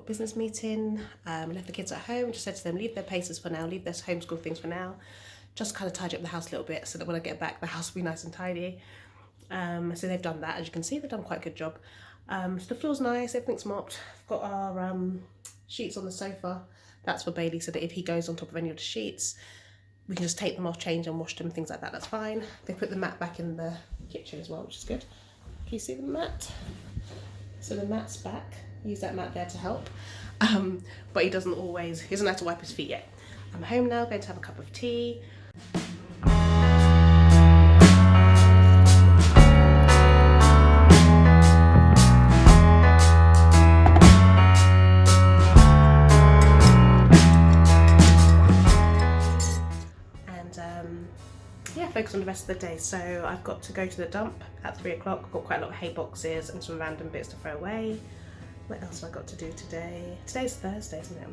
got business meeting, left the kids at home, just said to them, leave their papers for now, leave their homeschool things for now, just kind of tidy up the house a little bit so that when I get back the house will be nice and tidy. So they've done that. As you can see, they've done quite a good job. So the floor's nice, everything's mopped. I've got our sheets on the sofa. That's for Bailey, so that if he goes on top of any of the sheets, we can just take them off, change and wash them, things like that, that's fine. They put the mat back in the kitchen as well, which is good. Can you see the mat? So the mat's back, use that mat there to help. But he doesn't have to wipe his feet yet. I'm home now, going to have a cup of tea. Yeah, focus on the rest of the day. So I've got to go to the dump at 3 o'clock. I've got quite a lot of hay boxes and some random bits to throw away. What else have I got to do today? Today's Thursday, isn't it?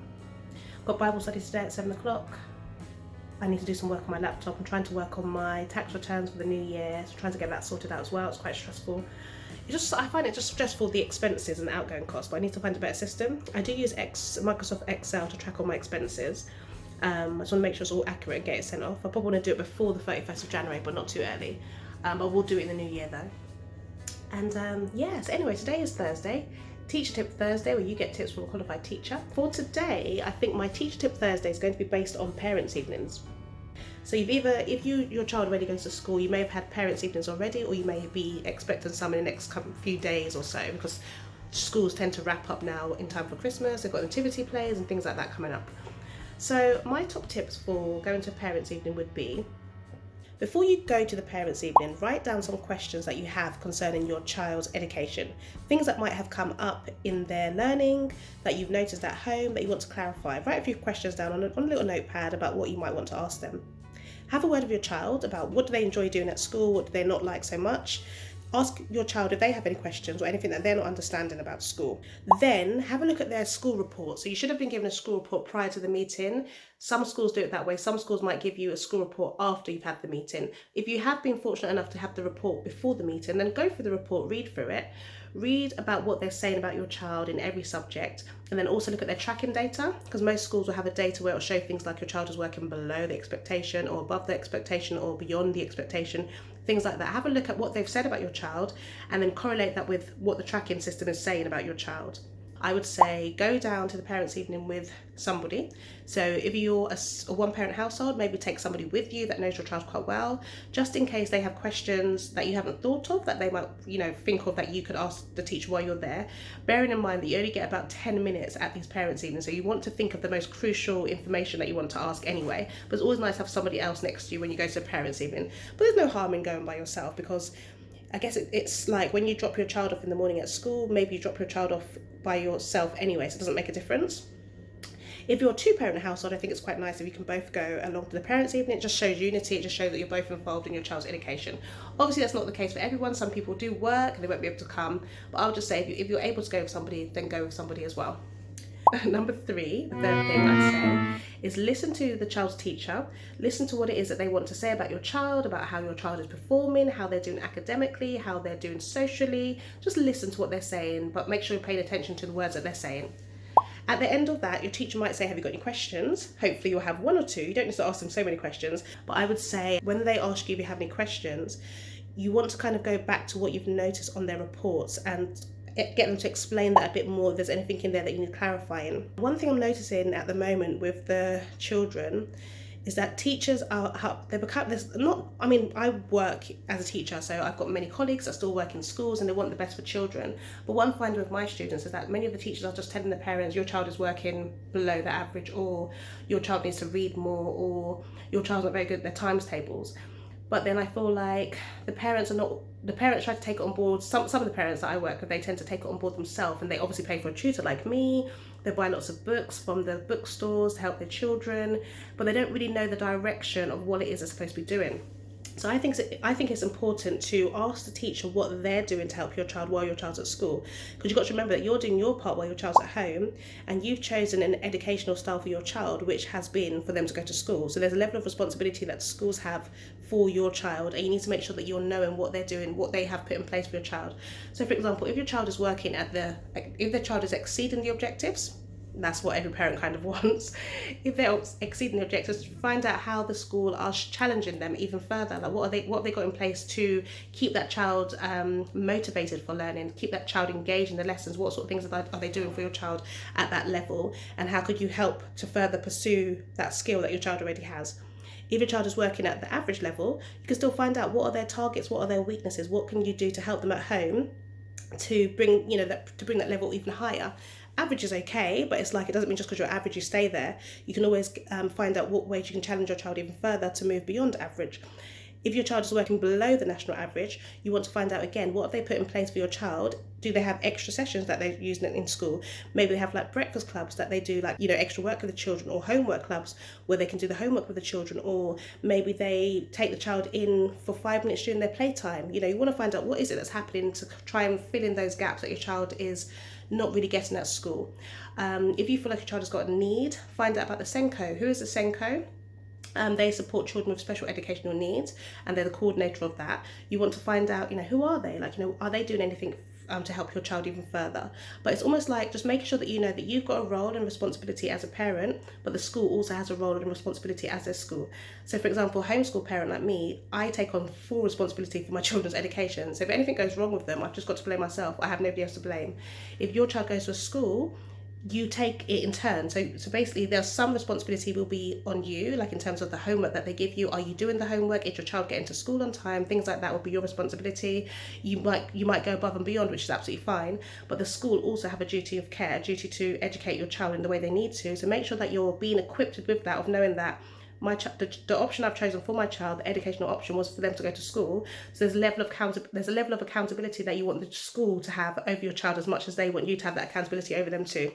I've got Bible study today at 7 o'clock. I need to do some work on my laptop. I'm trying to work on my tax returns for the new year, so trying to get that sorted out as well. It's quite stressful. I find it just stressful, the expenses and the outgoing costs, but I need to find a better system. I do use Microsoft Excel to track all my expenses. I just want to make sure it's all accurate and get it sent off. I probably want to do it before the 31st of January, but not too early. I will do it in the new year though. And yeah, so anyway, today is Thursday. Teacher Tip Thursday, where you get tips from a qualified teacher. For today, I think my Teacher Tip Thursday is going to be based on parents' evenings. So if your child already goes to school, you may have had parents' evenings already, or you may be expecting some in the next few days or so, because schools tend to wrap up now in time for Christmas. They've got nativity plays and things like that coming up. So my top tips for going to parents' evening would be, before you go to the parents' evening, write down some questions that you have concerning your child's education. Things that might have come up in their learning, that you've noticed at home, that you want to clarify. Write a few questions down on a little notepad about what you might want to ask them. Have a word with your child about what do they enjoy doing at school, what do they not like so much. Ask your child if they have any questions or anything that they're not understanding about school. Then have a look at their school report. So you should have been given a school report prior to the meeting. Some schools do it that way. Some schools might give you a school report after you've had the meeting. If you have been fortunate enough to have the report before the meeting, then go through the report, read through it. Read about what they're saying about your child in every subject, and then also look at their tracking data, because most schools will have a data where it'll show things like your child is working below the expectation or above the expectation or beyond the expectation, things like that. Have a look at what they've said about your child and then correlate that with what the tracking system is saying about your child. I would say go down to the parents' evening with somebody. So if you're a one-parent household, maybe take somebody with you that knows your child quite well, just in case they have questions that you haven't thought of, that they might, think of, that you could ask the teacher while you're there. Bearing in mind that you only get about 10 minutes at these parents' evenings, so you want to think of the most crucial information that you want to ask anyway. But it's always nice to have somebody else next to you when you go to the parents' evening. But there's no harm in going by yourself, because I guess it's like when you drop your child off in the morning at school, maybe you drop your child off by yourself anyway, so it doesn't make a difference. If you're a two-parent household, I think it's quite nice if you can both go along to the parents' evening. It just shows unity, it just shows that you're both involved in your child's education. Obviously, that's not the case for everyone. Some people do work and they won't be able to come, but I'll just say if you're able to go with somebody, then go with somebody as well. Number 3, the third thing I'd say, is listen to the child's teacher. Listen to what it is that they want to say about your child, about how your child is performing, how they're doing academically, how they're doing socially. Just listen to what they're saying, but make sure you're paying attention to the words that they're saying. At the end of that, your teacher might say, have you got any questions? Hopefully you'll have 1 or 2. You don't need to ask them so many questions, but I would say when they ask you if you have any questions, you want to kind of go back to what you've noticed on their reports and get them to explain that a bit more if there's anything in there that you need clarifying. One thing I'm noticing at the moment with the children is that teachers I work as a teacher, so I've got many colleagues that still work in schools and they want the best for children. But one finding with my students is that many of the teachers are just telling the parents, your child is working below the average, or your child needs to read more, or your child's not very good at their times tables. But then I feel like the parents try to take it on board. Some of the parents that I work with, they tend to take it on board themselves, and they obviously pay for a tutor like me. They buy lots of books from the bookstores to help their children, but they don't really know the direction of what it is they're supposed to be doing. So I think it's important to ask the teacher what they're doing to help your child while your child's at school, because you've got to remember that you're doing your part while your child's at home, and you've chosen an educational style for your child, which has been for them to go to school. So there's a level of responsibility that schools have for your child, and you need to make sure that you're knowing what they're doing, what they have put in place for your child. So for example, if your child is working if the child is exceeding the objectives, That's what every parent kind of wants. If they're exceeding the objectives, find out how the school are challenging them even further. Like what have they got in place to keep that child motivated for learning, keep that child engaged in the lessons? What sort of things are they doing for your child at that level, and how could you help to further pursue that skill that your child already has? If your child is working at the average level, you can still find out what are their targets, what are their weaknesses, what can you do to help them at home to bring, you know, to bring that level even higher. Average is okay, but it's like, it doesn't mean just because you're average you stay there. You can always find out what ways you can challenge your child even further to move beyond average. If your child is working below the national average, you want to find out again, what have they put in place for your child? Do they have extra sessions that they're using in school? Maybe they have like breakfast clubs that they do, like, you know, extra work with the children, or homework clubs where they can do the homework with the children, or maybe they take the child in for 5 minutes during their playtime. You know, you want to find out what is it that's happening to try and fill in those gaps that your child is not really getting at school. If you feel like your child has got a need, find out about the SENCO. Who is the SENCO? They support children with special educational needs, and they're the coordinator of that. You want to find out, you know, who are they? Like, you know, are they doing anything to help your child even further? But it's almost like just making sure that you know that you've got a role and responsibility as a parent, but the school also has a role and responsibility as their school. So for example, homeschool parent like me, I take on full responsibility for my children's education. So if anything goes wrong with them, I've just got to blame myself. I have nobody else to blame. If your child goes to a school, you take it in turn. So basically there's some responsibility will be on you, like in terms of the homework that they give you. Are you doing the homework? Is your child getting to school on time? Things like that will be your responsibility. You might go above and beyond, which is absolutely fine, but the school also have a duty of care, a duty to educate your child in the way they need to. So make sure that you're being equipped with that, of knowing that the option I've chosen for my child, the educational option, was for them to go to school. So there's a level of accountability that you want the school to have over your child as much as they want you to have that accountability over them too.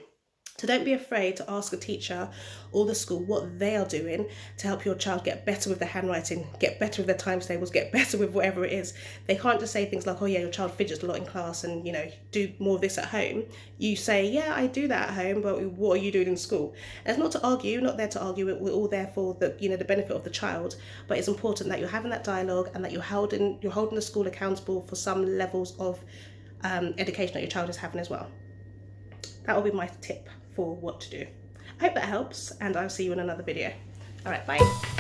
So don't be afraid to ask a teacher or the school what they are doing to help your child get better with the handwriting, get better with their times tables, get better with whatever it is. They can't just say things like, oh yeah, your child fidgets a lot in class and, you know, do more of this at home. You say, yeah, I do that at home, but what are you doing in school? And it's not to argue, not there to argue. We're all there for the, you know, the benefit of the child, but it's important that you're having that dialogue and that you're holding the school accountable for some levels of education that your child is having as well. That will be my tip for what to do. I hope that helps, and I'll see you in another video. All right, bye.